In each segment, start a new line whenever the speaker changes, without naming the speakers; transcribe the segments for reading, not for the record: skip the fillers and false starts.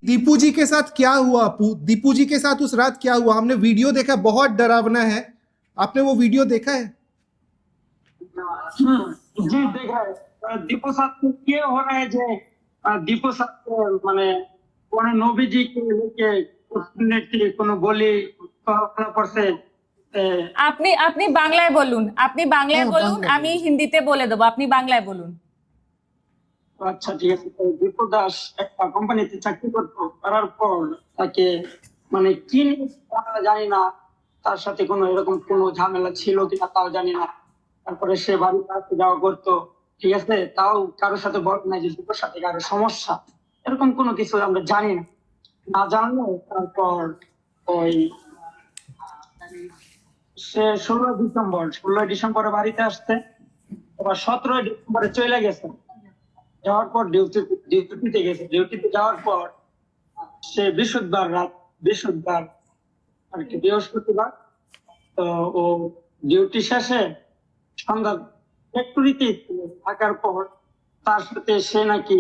दीपू जी के साथ क्या हुआ अपू? दीपू जी के साथ उस रात क्या हुआ? हमने वीडियो देखा, बहुत डरावना है। आपने वो वीडियो देखा है?
जी देखा है। दीपू साथ ये हो रहा है যে দীপু সাথে মানে কোন নবীজিকে লিখে কোন বলি কল্পনা করছে।
আপনি আপনি বাংলায় বলুন, আপনি বাংলায়
হ্যাঁ,
বলুন,
বাংলায়
আমি
বলুন।
হিন্দিতে বলে দেবো, আপনি বাংলায় বলুন।
আচ্ছা ঠিক আছে। তো দীপু দাস একটা কোম্পানিতে চাকরি করতো, করার পর তাকে মানে কি নিয়ে আমরা জানি না, তার সাথে কোনো এরকম কোনো ঝামেলা ছিল কিনা তাও জানি না। তারপরে সে বাড়িতে আসতে যাওয়া করতো, ঠিক আছে, তাও কারোর সাথে বলে না যে দীপুর সাথে কারো সমস্যা, এরকম কোনো কিছু আমরা জানি না। না জানলে তারপর ওই সে 16ই ডিসেম্বরে বাড়িতে আসছে, এবার 17ই ডিসেম্বরে চলে গেছে। যাওয়ার পর ডিউটিতে গেছে। ডিউটিতে যাওয়ার পর সে বৃহস্পতিবার আর কি বৃহস্পতিবার, তো ও ডিউটি শেষে সন্ধ্যা ফ্যাক্টরিতে থাকার পর তার সাথে সে নাকি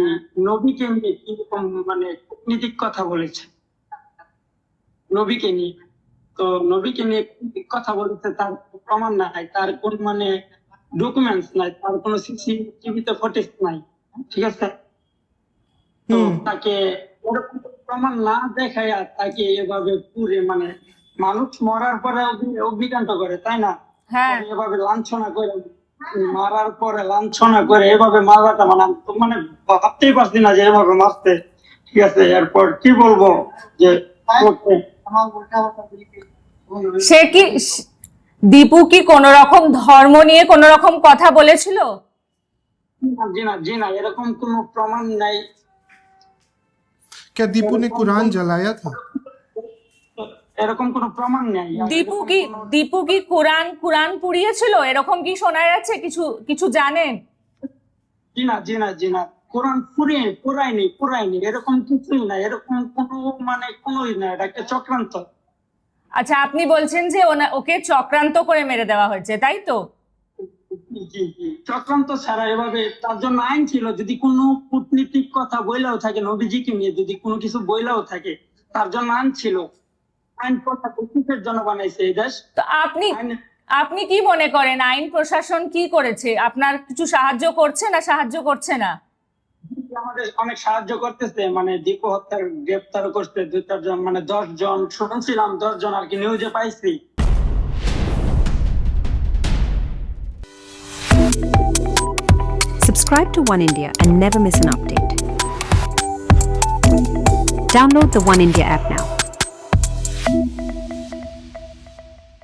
নবীকে নিয়ে কিরকম মানে কূটনীতিক কথা বলেছে নবীকে নিয়ে। তো নবীকে নিয়ে কূটনীতিক কথা বলেছে, তার কোনো প্রমাণ নাই, তার কোন মানে ডকুমেন্টস নাই, তার কোনো সিসিটিভিতে ফুটেজ নাই, ঠিক আছে। তো তাকে ওরকম প্রমাণ না দেখায় তাকে এভাবে পুরে মানে মানুষ মরার পরে অগ্নিকাণ্ড করে, তাই না?
হ্যাঁ,
এভাবে লাঞ্ছনা করে, মারার পরে লাঞ্ছনা করে এভাবে মারাটা মানে আমি তো মানে ভাবতেই পারছি না যে এভাবে মারতে, ঠিক আছে। এরপর কি বলবো যে ওকে
সে কি দীপু কি কোন রকম ধর্ম নিয়ে কোন রকম কথা বলেছিল?
জি না এরকম কোনো প্রমাণ নাই।
क्या दीपू ने कुरान जलाया था?
এরকম কোনো প্রমাণ নাই।
দীপু কি কুরআন পুড়িয়েছিল এরকম কি শোনা যাচ্ছে? কিছু কিছু জানেন?
জি না কোরআন পুরাইনি এরকম কিছুই না, এরকম কোনো মানে কোনোই না, এটা একটা চক্রান্ত।
আচ্ছা, আপনি বলছেন যে ওকে চক্রান্ত করে মেরে দেওয়া হয়েছে, তাই তো?
জি চক্রান্ত ছাড়া এভাবে তার জন্য আইন ছিল। যদি কোনো কূটনীতিক কথা বইলাও থাকে নবীজিকে নিয়ে, যদি কোনো কিছু বইলাও থাকে, তার জন্য আইন ছিল। আইন কথা কিসের জন্য বানাইছে এই দেশ?
তো আপনি কি মনে করেন আইন প্রশাসন কি করেছে? আপনার কিছু সাহায্য করছে না সাহায্য করছে না?
আমাদের অনেক সাহায্য করতেছে, মানে দীপু হত্যার গ্রেপ্তার করতে 2-4 জন, মানে 10 জন শুনছিলাম, 10 জন আর কি নিউজে পাইছি।
Subscribe to One India and never miss an update. Download the One India app now.